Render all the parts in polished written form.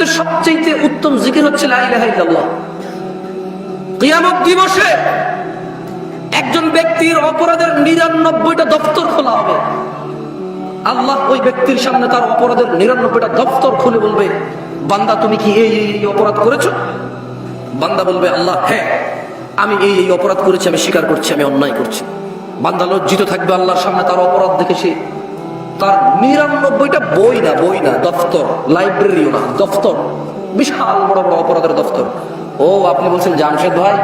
পৃথিবীতে সবচেয়ে উত্তম জিকির হচ্ছে লা ইলাহা ইল্লাল্লাহ। কিয়ামত দিবসে একজন ব্যক্তির অপরাধের 99টা দফতর খোলা হবে। আল্লাহ ওই ব্যক্তির সামনে তার অপরাধের 99টা দফতর খুলে বলবে, বান্দা তুমি কি এই এই অপরাধ করেছো? বান্দা বলবে, আল্লাহ হ্যাঁ, আমি এই এই অপরাধ করেছি, আমি স্বীকার করছি, আমি অন্যায় করছি। বান্দা লজ্জিত থাকবে আল্লাহর সামনে, তার অপরাধ দেখে সে তার 99টা বই না দফতর, লাইব্রেরিও না, দফতর, বিশাল বড় বড় অপরাধের দফতর। ও আপনি বলছেন জামশেদ ভাই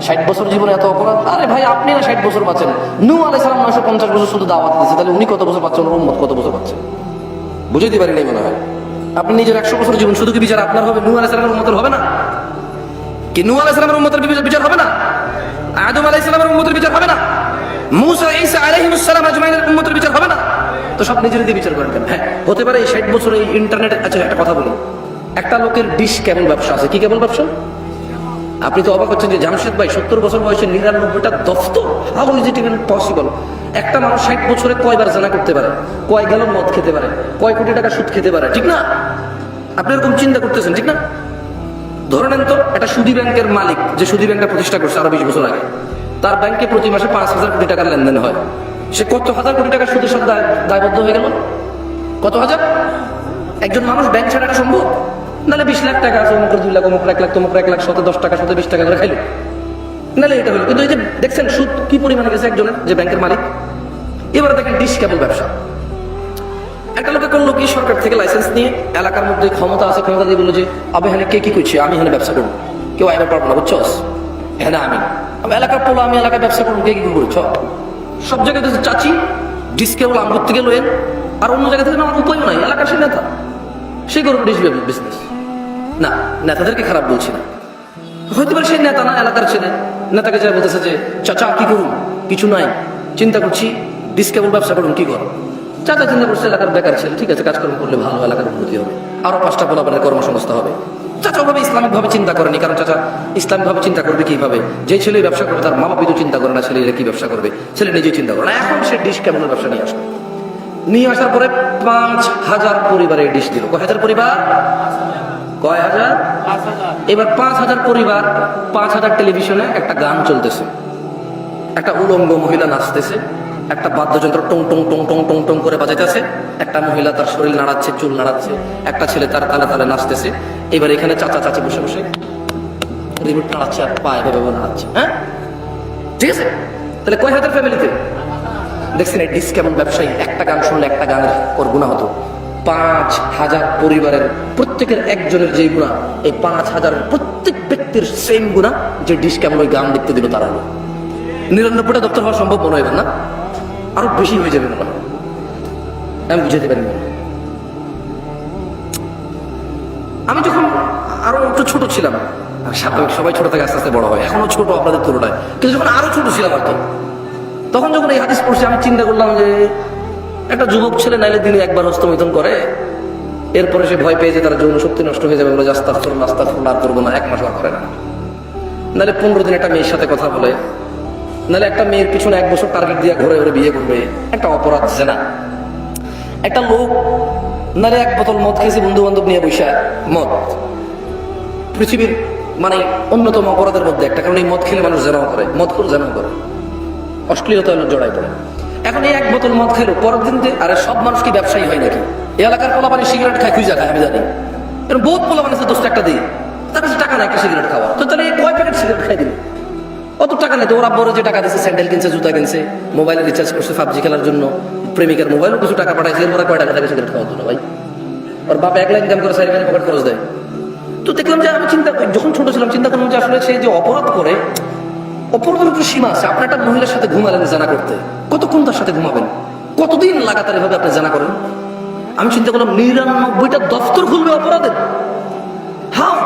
60 বছর জীবনে এত অপরাধ? আরে ভাই আপনি না 60 বছর পাচ্ছেন, নূহ আলাইহিস সালাম 950 বছর শুধু দাওয়াত দিয়েছে, তাহলে উনি কত বছর পাচ্ছেন, উম্মত কত বছর পাচ্ছে? বুঝাইতে পারি নাই মনে হয়। আপনি নিজের 100 বছর জীবন, শুধু কি বিচার আপনার হবে? নূহ আলাইহিস সালামের উম্মতের হবে না? কি নূহ আলাইহিস সালামের উম্মতের বিচার হবে না? আদম আলাইহিস সালামের উম্মতের বিচার হবে না? মুসা ঈসা আলাইহিস সালাম আজমাইনের উম্মতের বিচার হবে না? তো সব নিজের দিয়ে বিচার করেন। হ্যাঁ, হতে পারে এই 60 বছর এই ইন্টারনেটে। আচ্ছা একটা কথা বলি, একটা লোকের ডিশ কেবল ব্যবসা আছে। কি কেবল ব্যবসা? আপনি তো অবাক হচ্ছেন যে জামশেদ ভাই 70 বছর বয়সে 99টা দফতর, how is it even possible? একটা মানুষ 60 বছরে কয়বার জানা করতে পারে, কয় গ্যালন মদ খেতে পারে, কয় কোটি টাকা সুদ খেতে পারে, ঠিক না? আপনি এরকম চিন্তা করতেছেন, ঠিক না? ধরে নেন তো একটা সুদী ব্যাংকের মালিক, যে সুদী ব্যাংকটা প্রতিষ্ঠা করছে আরো 20 বছর আগে, তার ব্যাংকে প্রতি মাসে 5,000 কোটি টাকার লেনদেন হয়। সে কত হাজার কোটি টাকা সুদের সাথে দায়বদ্ধ হয়ে গেল? কত হাজার? একজন মানুষ ব্যাংক ছাড়াটা সম্ভব? নাহলে 20 লাখ টাকা আছে, অমুকের 2 লাখ, অমুকের 1 লাখ, তমুকের 1 লাখ, শতে 10 টাকা, শতে 20 টাকা করে খাইলো, নাহলে এটা হলো। কিন্তু এই যে দেখছেন সুদ কি পরিমাণে গেছে একজনের, যে ব্যাংকের মালিক। এবারে দেখেন ডিশ কেবল ব্যবসা। একটা লোকে করলো কি, সরকার থেকে লাইসেন্স নিয়ে এলাকার মধ্যে ক্ষমতা আছে, ক্ষমতা দিয়ে বললো যে আমি এখানে কে কি করছি, আমি এখানে ব্যবসা করবো, কেউ আইবার পারবো না, বুঝছস? হ্যাঁ আমি এলাকার পোলা, আমি এলাকায় ব্যবসা করবো, কে কি করছো? সব জায়গায় তো চাচি ডিশ কেবল আমগুর থেকে লোয়েন, আর অন্য জায়গা থেকে আমার উপায় নাই, এলাকার সে নেতা, সে করবো ডিশ বিজনেস। না, নেতাদেরকে খারাপ বলছি না, হয়তো পারে সে নেতা না, এলাকার ছেলে, নেতাকে যা বলতেছে যে চাচা কি করুন, কিছু নাই, চিন্তা করছি ডিশ কেবল ব্যবসা করুন, কি করো? চাচা চিন্তা করছে এলাকার বেকার ছেলে, ঠিক আছে কাজকর্ম করলে ভালো, এলাকার উন্নতি হবে, আরো 5টা পোলাপানের কর্মসংস্থান হবে। চাচা ওভাবে ইসলামিক ভাবে চিন্তা করেনি, কারণ চাচা ইসলামিক ভাবে চিন্তা করবে কিভাবে? যে ছেলে ব্যবসা করবে তার মা বাবা তো চিন্তা করে না, ছেলেরা কি ব্যবসা করবে, ছেলে নিজেই চিন্তা করে না। এখন সে ডিশ কেবলের ব্যবসা নিয়ে আসলো, নিয়ে আসার পরে 5,000 পরিবারে ডিশ দিল। কয় হাজার পরিবার? কয় হাজার? 5,000। এবার 5,000 পরিবার, 5,000 টেলিভিশনে একটা গান চলতেছে, একটা উলঙ্গ মহিলা নাচতেছে, একটা বাদ্যযন্ত্র টং টং টং টং টং টং করে বাজাইতেছে, একটা মহিলা তার শরীর নাড়াচ্ছে, চুল নাড়াচ্ছে, একটা ছেলে তার তালে তালে নাচতেছে। এবার এখানে চাচা চাচি বসে বসে রিমোট নাড়াচ্ছে আর পা এভাবে নাড়াচ্ছে। হ্যাঁ ঠিক আছে, তাহলে কয় হাজার ফ্যামিলিতে? দেখছেন এই ডিশ কেবল ব্যবসায়ী একটা গান শুনলে একটা গানের ওর গুণা হতো। 5,000 পরিবারের প্রত্যেকের একজনের যে গুণা, এই 5,000 প্রত্যেক ব্যক্তির সেম গুণা, যে ডিশ কেবল ওই গান দেখতে দিল তারা। 99টা দপ্তর হওয়া সম্ভব মনে হয় না, আরো বেশি হয়ে যাবে মনে হয়, আমি বুঝাতে পারি না। আমি যখন আরো একটু ছোট ছিলাম, স্বাভাবিক সবাই ছোট থেকে আস্তে আস্তে বড় হয়, এখনো ছোট আপনাদের তুলনায়, কিন্তু যখন আরো ছোট ছিলাম আর কি, তখন যখন এই হাদিস পড়ছি আমি চিন্তা করলাম যে একটা যুবক ছেলে নাইলে দিনে একবার হস্তমিথুন করে, এরপরে সে ভয় পেয়ে যে তার যৌন শক্তি নষ্ট হয়ে যাবে, বলে আস্তাগফিরুল্লাহ আস্তাগফিরুল্লাহ আর করবো না, 1 মাস আর করে না। নাহলে 15 দিন একটা মেয়ের সাথে কথা বলে, নাহলে একটা মেয়ের পিছনে 1 বছর টার্গেট দিয়ে ঘরে ঘরে বিয়ে করবে, একটা অপরাধ জেনা। একটা লোক নাহলে 1 বোতল মদ খেয়েছে বন্ধু বান্ধব নিয়ে বসে, মদ পৃথিবীর মানে অন্যতম অপরাধের মধ্যে একটা, কারণ এই মদ খেলে মানুষ জেনাও করে, মদ করে জেনাও করে, অশ্লীলতা জড়াই পড়ে। এখন এই 1 বোতল মদ খেলো, পরের দিন আরে সব মানুষ কি ব্যবসায়ী হয় নাকি? এই এলাকার পোলাপানি সিগারেট খায়, খুঁজা খায়, আমি জানি, এরকম বহুত পোলাপানি আছে 10 টাকা দিই, তার কাছে টাকা নাই একটা সিগারেট খাওয়া, তো তাহলে কয় প্যাকেট সিগারেট খাই দিল? অত টাকা নেই তো, ওরা বড় যে টাকা দিচ্ছে, স্যান্ডেল কিনছে, জুতা কিনছে, মোবাইলে রিচার্জ করছে পাবজি খেলার জন্য, প্রেমিকার মোবাইলও কিছু টাকা পাঠাইছে, এরপরে কয় টাকা থাকে সিগারেট খাওয়ার জন্য? ভাই ওর বাপ 1 লাখ ইনকাম করে 4 লাখ পকেট খরচ দেয়। তো দেখলাম যে আমি চিন্তা, যখন ছোট ছিলাম চিন্তা করলাম যে আসলে সে যে অপরাধ করে, অপরাধের একটু সীমা আছে। আপনি একটা মহিলার সাথে ঘুমালেন জানা করতে, কতক্ষণ তার সাথে ঘুমাবেন? কতদিন লাগাতার এভাবে আপনি জানা করেন? আমি চিন্তা করলাম 99টা দফতর খুলবে অপরাধের। হ্যাঁ,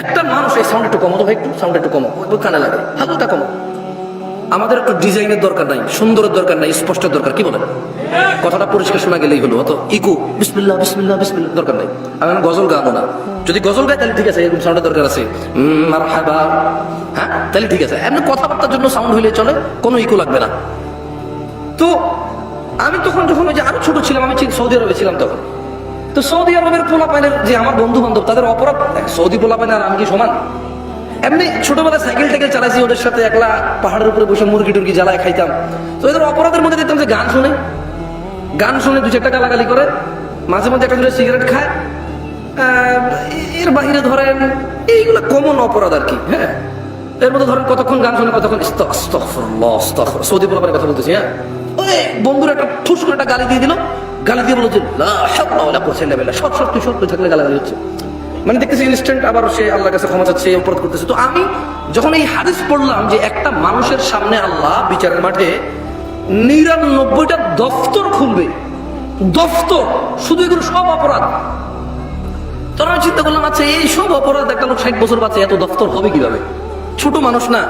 একটা মানুষ, এই সাউন্ড একটু কমো তো ভাই, একটু সাউন্ড একটু কমো, কানে লাগে, হালকা কমো। আমাদের একটু ডিজাইনের দরকার নাই, সুন্দরের দরকার নাই, স্পষ্টের দরকার, কি বলেন? কথাটা পরিষ্কার শোনা গেলেই হলো, অত ইকো বিসমিল্লাহ বিসমিল্লাহ বিসমিল্লাহ দরকার নাই। আমি গজল গাবো না, যদি গজল গাই তাহলে ঠিক আছে, এরকম সাউন্ডের দরকার আছে, মারহাবা, হ্যাঁ তাহলে ঠিক আছে। এমনি কথাবার্তার জন্য সাউন্ড হইলে চলে, কোনো ইকো লাগবে না। তো আমি তখন যখন ওই যে আরো ছোট ছিলাম, আমি সৌদি আরবে ছিলাম তখন, তো সৌদি আরবের পোলাপাইনের যে আমার বন্ধু বান্ধব তাদের অপরাধ, সৌদি পোলাপাইন আর আমি কি সমান? এমনি ছোটবেলায় সাইকেল টাইকেল চালাইছি ওদের সাথে, একলা পাহাড়ের উপরে বসে মুরগি টুরগি জ্বালায় খাইতাম। তো এদের অপরাধের মধ্যে দেখতাম যে গান শুনে 2-4টা গালাগালি করে, মাঝে মধ্যে একটা করে সিগারেট খায়। এর বাহিরে ধরেন এইগুলা কমন অপরাধ আর কি। হ্যাঁ, এর মধ্যে ধরেন কতক্ষণ গান শুনে, কতক্ষণ আস্তাগফিরুল্লাহ আস্তাগফিরুল্লাহ, সৌদি পোলাপাইনের কথা বলতেছি। হ্যাঁ, ওই বন্ধুরা একটা ঠুস করে একটা গালি দিয়ে দিল, গালি দিয়ে বলো যে লা হাওলা ওয়ালা কুওয়াতা ইল্লা বিল্লাহ, সব থাকলে গালাগালি হচ্ছে। মানে দেখতেছি ইনস্ট্যান্ট আবার সে আল্লাহর কাছে ক্ষমা চাচ্ছে, অপরাধ করতেছে। তো আমি যখন এই হাদিস পড়লাম যে একটা মানুষের সামনে আল্লাহ বিচারের মাঠে 99টা দফতর খুলবে, দফতর, শুধু এগুলো সব অপরাধ। তখন আমি চিন্তা করলাম, আচ্ছা এই সব অপরাধ একটা লোক 60 বছর বাঁচে, এত দফতর হবে কিভাবে? ছোট মানুষ না?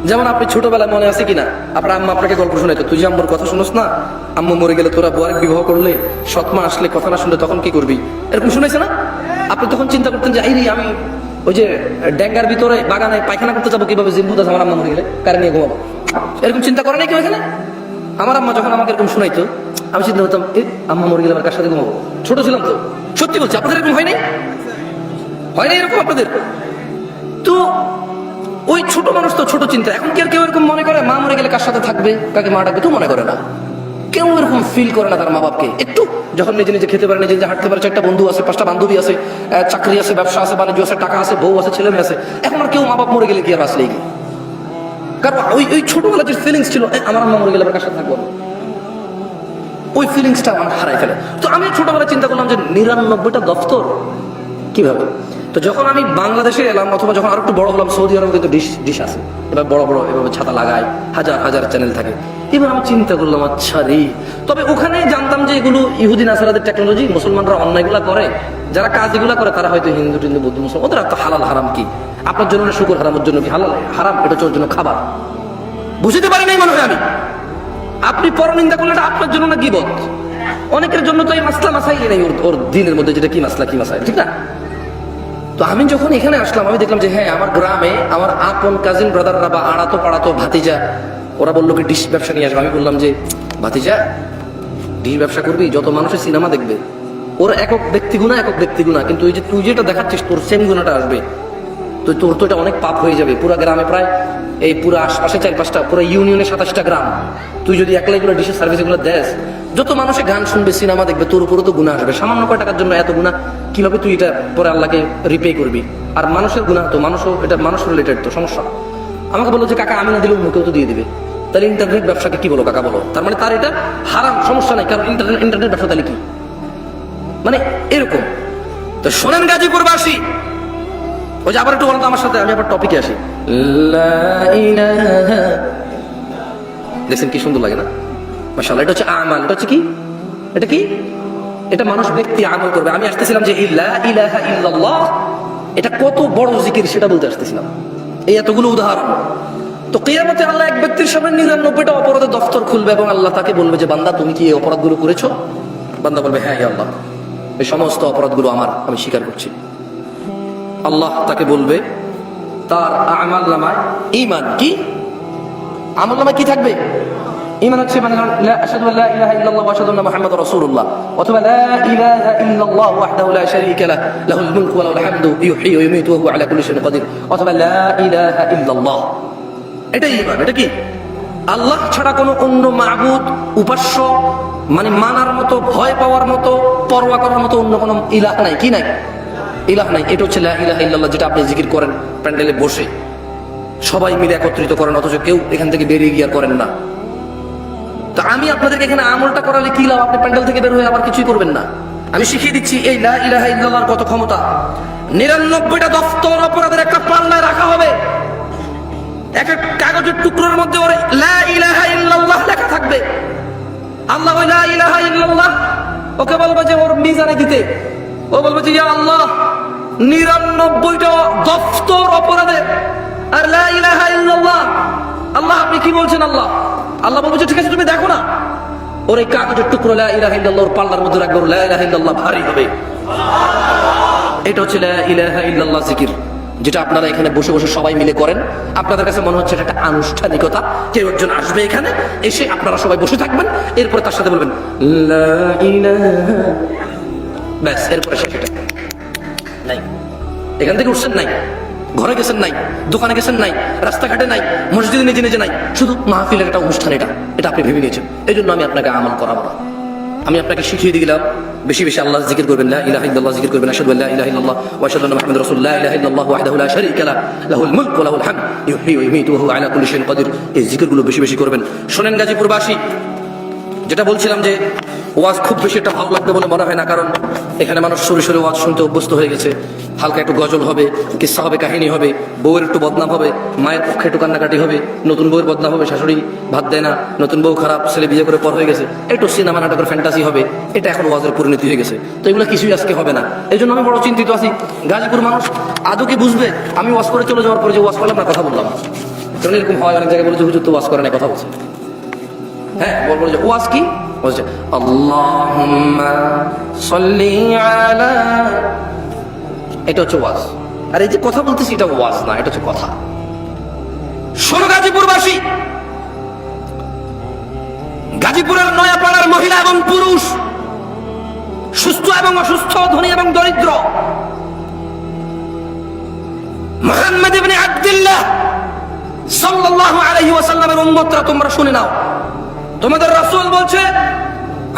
যেমন আপনি ছোটবেলায় মনে আছে কিনা আপনার আম্মা আপনাকে গল্প শোনাইতো, তুই যে আম্মুর কথা শুনোস না, আম্মু মরে গেলে তোরা বুয়ারেক বিবাহ করলে, সৎমা আসলে কথা না শুনলে তখন কি করবি, এরকম শুনেছে না? আপনি তখন চিন্তা করতেন যে এই আমি ওই যে ড্যাঙ্গার ভিতরে বাগানে পায়খানা করতে যাবো কিভাবে, জিম্বুদ আছে আমার আম্মা মরে গেলে, কারে নিয়ে ঘুমাবো, এরকম চিন্তা করে নাই কেউ এখানে? আমার আম্মা যখন আমাকে এরকম শোনাইতো আমি চিন্তা করতাম, আম্মা মরে গেলে আমার কার সাথে ঘুমাবো? ছোট ছিলাম তো, সত্যি বলছি। আপনাদের এরকম হয় নাই এরকম আপনাদের? তো ওই ছোট মানুষ তো ছোট চিন্তা। এখন কি আর কেউ এরকম মনে করে মা মরে গেলে কার সাথে থাকবে, কাকে মা ডাকবে? তো মনে করে না, কেউ এরকম ফিল করে না তার মা বাপকে। একটু যখন নিজে খেতে পারে, নিজে হাঁটতে পারে, 4টা বন্ধু আছে, 5টা বান্ধবী আছে, চাকরি আছে, ব্যবসা আছে, বাণিজ্য আছে, টাকা আছে, বউ আছে, ছেলে মেয়ে আছে, এখন আর কেউ মা বাপ মরে গেলে কি আর আসলেই কি? কারণ ওই ছোটবেলা যে ফিলিংস ছিল, আমার আম্মা মরে গেলে আবার কার সাথে থাকবো, ওই ফিলিংসটা আমার হারাই ফেলে। তো আমি ছোটবেলায় চিন্তা করলাম যে 99টা দফতর কিভাবে। তো যখন আমি বাংলাদেশে এলাম, অথবা যখন আরো একটু বড় হলাম, সৌদি আরবে কিন্তু ডিশ আছে, এবার বড় এভাবে ছাতা লাগায়, হাজার চ্যানেল থাকে। এবার আমি চিন্তা করলাম, আচ্ছা রে, তবে ওখানে জানতাম যে এগুলো ইহুদি নাসারাদের টেকনোলজি, মুসলমানরা অন্যায়গুলা করে, যারা কাজগুলা করে তারা হয়তো হিন্দু বৌদ্ধ মুসলমান, ওদের তো হালাল হারাম কি, আপনার জন্য শুকর হারামের জন্য কি হালাল হারাম, এটা হচ্ছে ওর জন্য খাবার। বুঝতে পারি নাই মনে হয় আমি। আপনি পরনিন্দা করলে এটা আপনার জন্য না গীবত। অনেকের জন্য তো এই মাসলা মাসাই নেই ওর দিনের মধ্যে, যেটা কি মাসলা কি মাসাই, ঠিক না? তো আমি যখন এখানে আসলাম আমি দেখলাম যে হ্যাঁ, আমার গ্রামে আমার আপন কাজিন ব্রাদাররা বা আড়াতো পাড়াতো ভাতিজা, ওরা বললো কি ডিশ ব্যবসা নিয়ে আসবে। আমি বললাম যে ভাতিজা, ডিশ ব্যবসা করবি, যত মানুষের সিনেমা দেখবে, ওর একক ব্যক্তি গুণা, কিন্তু ওই যে তুই যেটা দেখাচ্ছিস তোর সেম গুণাটা আসবে, তো তোর তো এটা অনেক পাপ হয়ে যাবে। পুরা গ্রামে প্রায় এই পুরো আশপাশে 4-5টা, পুরো ইউনিয়নে 27টা গ্রাম, তুই যদি একলা এগুলো ডিশের সার্ভিস এগুলো দেস, যত মানুষে গান শুনবে, সিনেমা দেখবে, তোর উপরে তো গুণা আসবে। সামান্য কয় টাকার জন্য এত গুণা কিভাবে তুই এটা পরে আল্লাহকে রিপে করবি? আর মানুষের গুণা তো এটা মানুষ রিলেটেড, তো সমস্যা। আমাকে বললো যে কাকা, আমি না দিলেও কেউ তো দিয়ে দিবে, তাহলে ইন্টারনেট ব্যবসাকে কি বলো কাকা বলো? তার মানে তার এটা হারাম, সমস্যা নাই, কারণ ইন্টারনেট ব্যবসা তাহলে কি, মানে এরকম। তো শোনেন গাজীপুরবাসী, ওই যে আবার একটু বলতো আমার সাথে, আমি আবার টপিকে আসি। দেখছেন কি সুন্দর লাগে না? মাশাআল্লাহ। এটা হচ্ছে আমাল, এটা হচ্ছে কি, এটা কি, এটা মানুষ ব্যক্তি আমল করবে। আমি আসতেছিলাম যে লা ইলাহা ইল্লাল্লাহ এটা কত বড় জিকির সেটা বলতে আসতেছিলাম, এই এতগুলো উদাহরণ। তো কিয়ামতে আল্লাহ এক ব্যক্তির সামনে 99টা অপরাধের দফতর খুলবে এবং আল্লাহ তাকে বলবে যে বান্দা, তুমি কি এই অপরাধগুলো করেছো? বান্দা বলবে হ্যাঁ হে আল্লাহ, এই সমস্ত অপরাধগুলো আমার, আমি স্বীকার করছি। আল্লাহ তাকে বলবে তার আমাল নামায় ঈমান, কি আমল নামায় কি থাকবে? ঈমান হচ্ছে মানে আশহাদু আল্লা ইলাহা ইল্লাল্লাহ ওয়া আশহাদু আন্না মুহাম্মাদুর রাসূলুল্লাহ, অথবা লা ইলাহা ইল্লাল্লাহ ওয়াহদাহু লা শারীকা লাহু লাহুল মুলকু ওয়া লাহুল হামদু ইউহয়ী ওয়া ইউমীতু ওয়া হুয়া আলা কুল্লি শাইইন কাদির, অথবা লা ইলাহা ইল্লাল্লাহ। এটা ঈমান। এটা কি? আল্লাহ ছাড়া কোনো অন্য মাবুদ, উপাস্য, মানে মানার মতো, ভয় পাওয়ার মতো, পরোয়া করার মতো অন্য কোনো ইলাহ নাই। কি নাই? ইলাহ নাই। এটা হচ্ছে লা ইলাহা ইল্লাল্লাহ, যেটা আপনি জিকির করেন প্যান্ডেলে বসে, সবাই মিলে একত্রিত করেন, অথচ কেউ এখান থেকে বেরিয়ে গিয়ে করেন না। তো আমি আপনাদেরকে এখানে আমলটা করালে কি লাভ? আপনি প্যান্ডেল থেকে বের হয়ে আবার কিছুই করবেন না। আমি শিখিয়ে দিচ্ছি এই লা ইলাহা ইল্লাল্লাহর কত ক্ষমতা। 99টা দফতর অপরাধের একটা পাল্লায় রাখা হবে, এক এক কাগজের টুকরোর মধ্যে ওর লা ইলাহা ইল্লাল্লাহ লেখা থাকবে। আল্লাহ ওই লা ইলাহা ইল্লাল্লাহ ওকে বলবে যে ওর মিজানে দিতে, ও বলবে যে ইয়া আল্লাহ 99টা দফতর অপরাধে আর লা ইলাহা ইল্লাল্লাহ। আল্লাহ আপনি কি বলছেন? আল্লাহ বলবে যে ঠিক আছে তুমি দেখো না, ওর এই কাগজের টুকরো লা ইলাহা ইল্লাল্লাহর পাল্লার মধ্যে রাখবে, লা ইলাহা ইল্লাল্লাহ ভারী হবে। এটা হচ্ছে লা ইলাহা ইল্লাল্লাহ জিকির, যেটা আপনারা এখানে বসে বসে সবাই মিলে করেন। আপনাদের কাছে মনে হচ্ছে এটা একটা আনুষ্ঠানিকতা, কেউ একজন আসবে এখানে, এসে আপনারা সবাই বসে থাকবেন, এরপরে তার সাথে বলবেন লা ইলাহা, ব্যাস, এরপরে সেটা নাই। এখান থেকে উঠছেন নাই, ঘরে গেছেন নাই, দোকানে গেছেন নাই, রাস্তাঘাটে নাই, মসজিদে নিজে নিজে নাই, শুধু মাহফিলের একটা অনুষ্ঠান। এটা আপনি ভেবে নিয়েছেন। এই জন্য আমি আপনাকে আমল করাবো না। আমি আপনাকে শিখিয়ে দিলাম বেশি বেশি আল্লাহ জিকির করবেন, লা ইলাহা ইল্লাল্লাহ জিকির করবেন, আশহাদু আল্লা ইলাহা ইল্লাল্লাহ ওয়া আশহাদু আন্না মুহাম্মাদার রাসূলুল্লাহ, লা ইলাহা ইল্লাল্লাহ ওয়াহদাহু লা শারীকা লাহু লাহুল মুলকু ওয়া লাহুল হামদ ইউহয়ী ওয়া ইউমীতু ওয়া হুয়া আলা কুল্লি শাইইন কাদির। এই জিকিরগুলো বেশি বেশি করবেন। শোনেন গাজীপুরবাসী, যেটা বলছিলাম যে ওয়াজ খুব বেশি একটা ভালো লাগবে বলে মনে হয় না, কারণ এখানে মানুষ সরে সরে ওয়াজ শুনতে অভ্যস্ত হয়ে গেছে। হালকা একটু গজল হবে, কিস্সা হবে, কাহিনী হবে, বউয়ের একটু বদনাম হবে, মায়ের পক্ষে একটু কান্নাকাটি হবে, নতুন বউয়ের বদনাম হবে, শাশুড়ি ভাত দেয় না, নতুন বউ খারাপ, ছেলে বিয়ে করে পর হয়ে গেছে, একটু সিনেমা নাটকের ফ্যান্টাসি হবে। এটা এখন ওয়াজের পরিণতি হয়ে গেছে। তো এগুলো কিছুই আজকে হবে না। এই জন্য আমি বড় চিন্তিত আছি, গাজীপুর মানুষ আদৌ কি বুঝবে আমি ওয়াজ করে চলে যাওয়ার পরে যে ওয়াজ করলাম না, কথা বললাম। কারণ এরকম হয়, অনেক জায়গায় বলেছে হুজুর তো ওয়াজ করে না, কথা বলছে। হ্যাঁ, বলবো যে ওয়াজ কি বলছে, আল্লাহুম্মা সাল্লি আলা, এটা হচ্ছে ওয়াজ। আর এই যে কথা বলতেছি এটা ওয়াজ না, এটা হচ্ছে কথা। শোনো গাজীপুরবাসী, গাজীপুরের নয়াপাড়ার মহিলা এবং পুরুষ, সুস্থ এবং অসুস্থ, ধনী এবং দরিদ্র, মুহাম্মদ ইবনে আব্দুল্লাহ সাল্লাল্লাহু আলাইহি ওয়াসাল্লামের উম্মতরা, তোমরা শুনে নাও। তোমাদের রাসূল বলছে,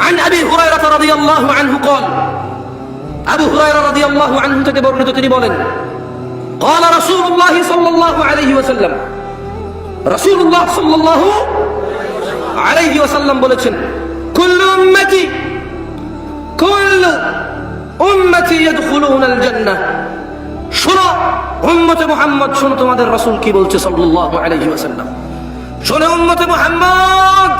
عن ابي هريره رضي الله عنه قال, আবু হুরায়রা রাদিয়াল্লাহু আনহু থেকে বর্ণিত, তিনি বলেন, قال رسول الله صلى الله عليه وسلم, রাসূলুল্লাহ সাল্লাল্লাহু আলাইহি ওয়াসাল্লাম বলেছেন, কুল্লু উম্মতি ইয়াদখুলুনাল জান্নাহ। শোনো উম্মতে মুহাম্মদ, শোনো তোমাদের রাসূল কি বলছে সাল্লাল্লাহু আলাইহি ওয়াসাল্লাম। শোনো উম্মতে মুহাম্মদ,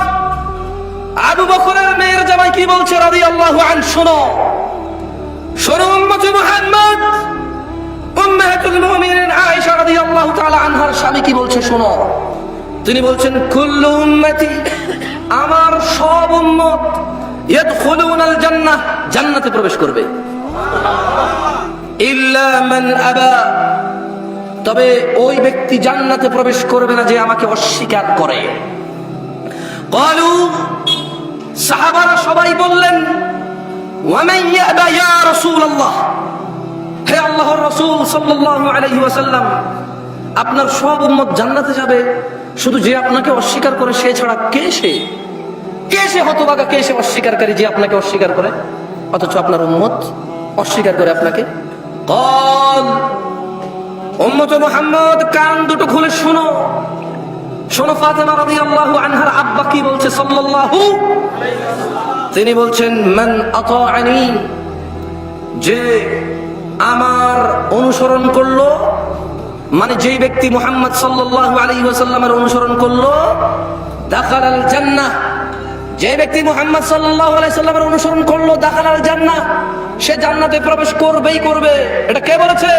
আবু বকরের মেয়ের জামাই কি বলছে রাদিয়াল্লাহু আনহু। শোনো শোনো উম্মতে মুহাম্মদ, উম্মাহাতুল মুমিনিন আয়েশা রাদিয়াল্লাহু তাআলা আনহার স্বামী কি বলছে শোনো। তিনি বলছেন, কুল্লু উম্মতি, আমার সব উম্মত, ইয়াদখুলুনাল জান্নাহ, জান্নাতে প্রবেশ করবে, ইল্লা মান আবা, তবে ওই ব্যক্তি জান্নাতে প্রবেশ করবে না যে আমাকে অস্বীকার করে। ক্বালু, সাহাবারা সবাই বললেন, ওয়া মান ইয়াবা ইয়া রাসূলুল্লাহ, হে আল্লাহর রাসূল সাল্লাল্লাহু আলাইহি ওয়াসাল্লাম, আপনার সব উম্মত জান্নাতে যাবে, শুধু যে আপনাকে অস্বীকার করে সে ছাড়া কে সে হতভাগা, কে সে অস্বীকারী যে আপনাকে অস্বীকার করে, অথচ আপনার উম্মত অস্বীকার করে আপনাকে। ক্বাল, উম্মতে মুহাম্মদ কান দুটো খুলে শোনো, শোনো ফাতেমা রাদিয়াল্লাহু আনহার আব্বা কি বলছে সাল্লাল্লাহু আলাইহি ওয়াসাল্লাম। তিনি বলছেন, মান আতাআনি, যে আমার অনুসরণ করলো, মানে যেই ব্যক্তি মুহাম্মদ সাল্লাল্লাহু আলাইহি ওয়াসাল্লামের অনুসরণ করলো, দাখালাল জান্নাহ, যে ব্যক্তি মুহাম্মদ সাল্লাল্লাহু আলাইহি ওয়াসাল্লামের অনুসরণ করলো, দাখালাল জান্নাহ, সে জান্নাতে প্রবেশ করবেই করবে। এটা কে বলেছে?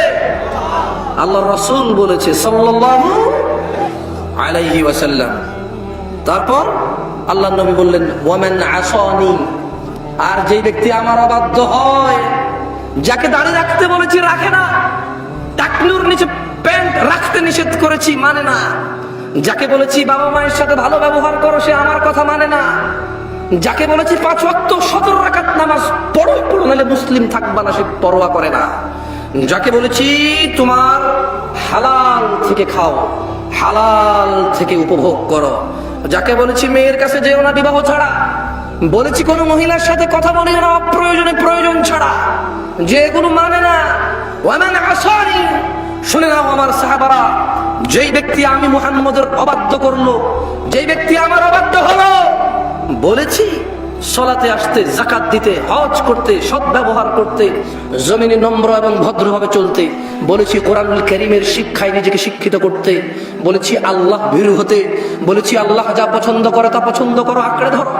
আল্লাহর রাসূল বলেছে সাল্লাল্লাহু আলাইহি ওয়াসাল্লাম। তারপর আল্লাহর নবী বললেন, ওয়ামান আসানি, আর যেই ব্যক্তি আমার অবাধ্য হয়, যাকে দাড়ি রাখতে বলেছি রাখে না, টাকনুর নিচে প্যান্ট রাখতে নিষেধ করেছি মানে না, যাকে বলেছি বাবা মায়ের সাথে ভালো ব্যবহার করো সে আমার কথা মানে না, যাকে বলেছি 5 ওয়াক্ত 17 রাকাত নামাজ পড়ো নাহলে মুসলিম থাকবা না সে পরোয়া করে না, যাকে বলেছি তোমার হালাল থেকে খাও, হালাল থেকে উপভোগ করো, যাকে বলেছি মেয়ের কাছে যেও না বিবাহ ছাড়া, বলেছি কোনো মহিলার সাথে কথা বলিও না অপ্রয়োজনে প্রয়োজন ছাড়া, যেগুলো মানে না। ওয়ামান আসানি, শুনে নাও আমার সাহাবারা, যেই ব্যক্তি আমি মুহাম্মদের অবাধ্য করলো, যেই ব্যক্তি আমার অবাধ্য হলো, বলেছি সালাতে আসতে, যাকাত দিতে, হজ করতে, সদ্ব্যবহার করতে, জমিনে নম্র এবং ভদ্রভাবে চলতে, বলেছি কোরআনুল কারীমের শিক্ষায় নিজেকে শিক্ষিত করতে, বলেছি আল্লাহ ভীরু হতে, বলেছি আল্লাহ যা পছন্দ করে তা পছন্দ করো, আঁকড়ে ধরো,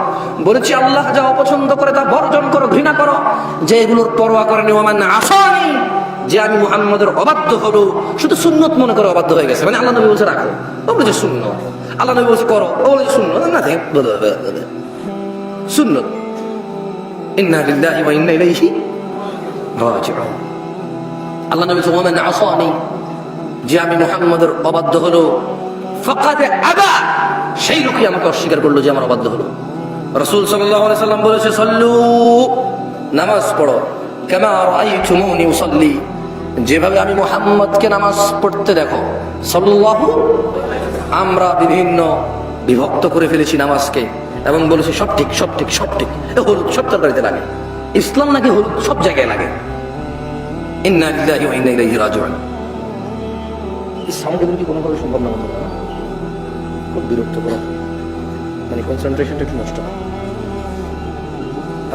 বলেছি আল্লাহ যা অপছন্দ করে তা বর্জন করো, ঘৃণা করো, যে এগুলোর পরোয়া করেনি। ওমান আসানি, যে আমি মুহাম্মদের অবাধ্য হলো, শুধু সুন্নত মনে করে অবাধ্য হয়ে গেছে, মানে আল্লাহ নবী বলছে রাখো, ও বলেছে সুন্নত, আল্লাহ নবী বলছে করো, ও বলেছে সুন্নত, না থাকে সুন্নত। ইন্না লিল্লাহি ওয়া ইন্না ইলাইহি রাজিউন। আল্লাহ নবী বলছে, ওমান আসানি, যে আমি মুহাম্মদের অবাধ্য হলো, ফাকাদ আবা, সেই লোকই আমাকে অস্বীকার করলো যে আমার অবাধ্য হলো। রাসূল সাল্লাল্লাহু আলাইহি সাল্লাম বলেছে, সাল্লু, নামাজ পড়ো, কামা রাআইতুমুনি উসাল্লি, যেভাবে আমি মুহাম্মদকে নামাজ পড়তে দেখো সাল্লাল্লাহু। আমরা বিভিন্ন বিভক্ত করে ফেলেছি নামাজকে এবং বলেছি সব ঠিক সব ঠিক সব ঠিক। হলুদ সব তরকারিতে লাগে, ইসলাম নাকি হলুদ সব জায়গায় লাগে। ইন্না লিল্লাহি ওয়া ইন্না ইলাইহি রাজিউন। এই সাউন্ডগুলো কি কোনোভাবে সম্ভব না? খুব বিরক্ত করা, মানে কনসেন্ট্রেশনটা একটু নষ্ট হয়।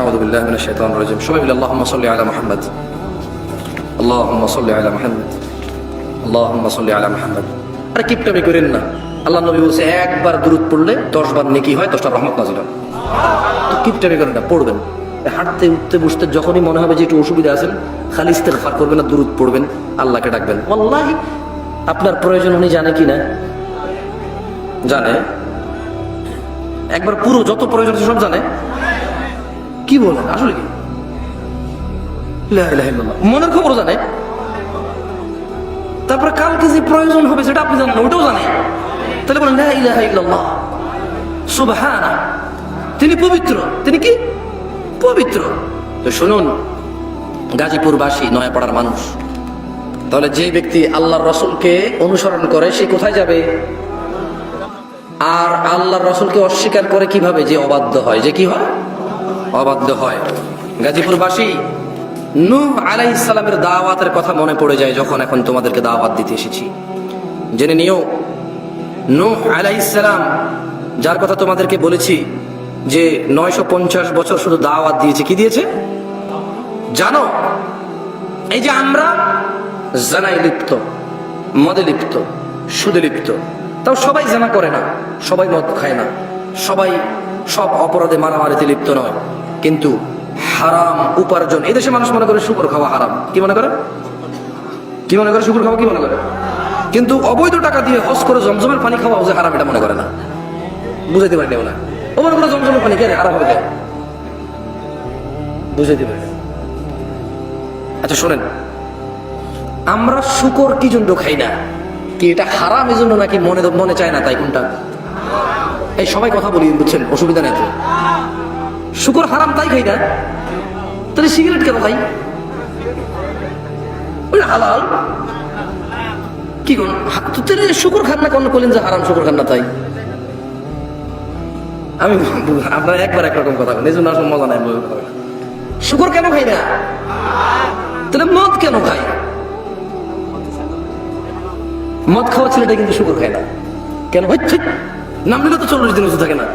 আউযু বিল্লাহি মিনাশ শাইতানির রাজিম। সবাই মিলে আল্লাহুম্মা সাল্লি আলা মুহাম্মদ, আল্লাহুম্মা সাল্লি আলা মুহাম্মদ, আল্লাহুম্মা সাল্লি আলা মুহাম্মদ। আরে কিপটামি করেন না। আল্লাহ নবী বলছে একবার দুরূদ পড়লে 10 বার নেকি হয়, 10টা রহমত নাযিল হয়। তো কিপটামি করেন না, পড়বেন। হাঁটতে উঠতে বসতে যখনই মনে হবে যে একটু অসুবিধা আছেন, খালি ইস্তেগফার করবেন আর দুরূদ পড়বেন, আল্লাহকে ডাকবেন। ওয়াল্লাহি আপনার প্রয়োজন উনি জানে কি না? জানে। একবার পুরো যত প্রয়োজন সব জানে। কি বলেন আসলে? কি লা ইলাহা ইল্লাল্লাহ, মনের খবর জানে। তারপরে কালকে যে প্রয়োজন হবে সেটা আপনি জানেন, ওটাও জানে। তাহলে বলেন লা ইলাহা ইল্লাল্লাহ সুবহানা, তিনি পবিত্র। তিনি কি পবিত্র? তো শুনুন, গাজীপুরবাসী, নয়াপাড়ার মানুষ, তাহলে যে ব্যক্তি আল্লাহর রাসূলকে অনুসরণ করে সে কোথায় যাবে? আর আল্লাহর রাসূলকে অস্বীকার করে কিভাবে? যে অবাধ্য হয়। যে কি হয়? অবাধ্য হয়। গাজীপুরবাসী, নূহ আলাইহিস সালামের দাওয়াতের কথা মনে পড়ে যায় যখন এখন তোমাদেরকে দাওয়াত দিতে এসেছি। জেনে নিও, নূহ আলাইহিস সালাম যার কথা তোমাদেরকে বলেছি যে 950 বছর শুধু দাওয়াত দিয়েছে, কি দিয়েছে জানো? এই যে আমরা জানায় লিপ্ত, মদে লিপ্ত, সুদে লিপ্ত, তাও সবাই জানা করে না, সবাই মদ খায় না, সবাই সব অপরাধে মারামারিতে লিপ্ত নয়, কিন্তু হারাম উপার্জন। এই দেশে মানুষ মনে করে শুকর খাওয়া হারাম। কি মনে করে? কি মনে করে? শুকর খাওয়া কি মনে করে? কিন্তু অবৈধ টাকা দিয়ে হজ করে জমজমের পানি খাওয়া যে হারাম, এটা মনে করে না। বুঝাইতে পারি না। ও মনে করে জমজমের পানি কেন হারাম হয়ে যায়, বুঝাইতে পারি না। আচ্ছা শোনেন, আমরা শুকর কি জন্য খাই না? কি এটা হারাম এই জন্য নাকি মনে মনে চায় না তাই? কোনটা? এই সবাই কথা বলি, বুঝছেন, অসুবিধা নেই তো। শুকর হারাম তাই খাই না, তাহলে সিগারেট কেন খাই? ওটা হালাল। কি কোন শুকর খান না? কোন করলেন যে হারাম শুকর খান না তাই? আমি আপনারা একবার একরকম কথা বলেন, এই জন্য আসলে মজা নাই। শুকর কেন খাই না? তাহলে মদ কেন খাই? মদ খাওয়া ছেলেটা কিন্তু শুকর খায় না কেন? নাম নিলে তো 40 দিন ওষুধ থাকে না।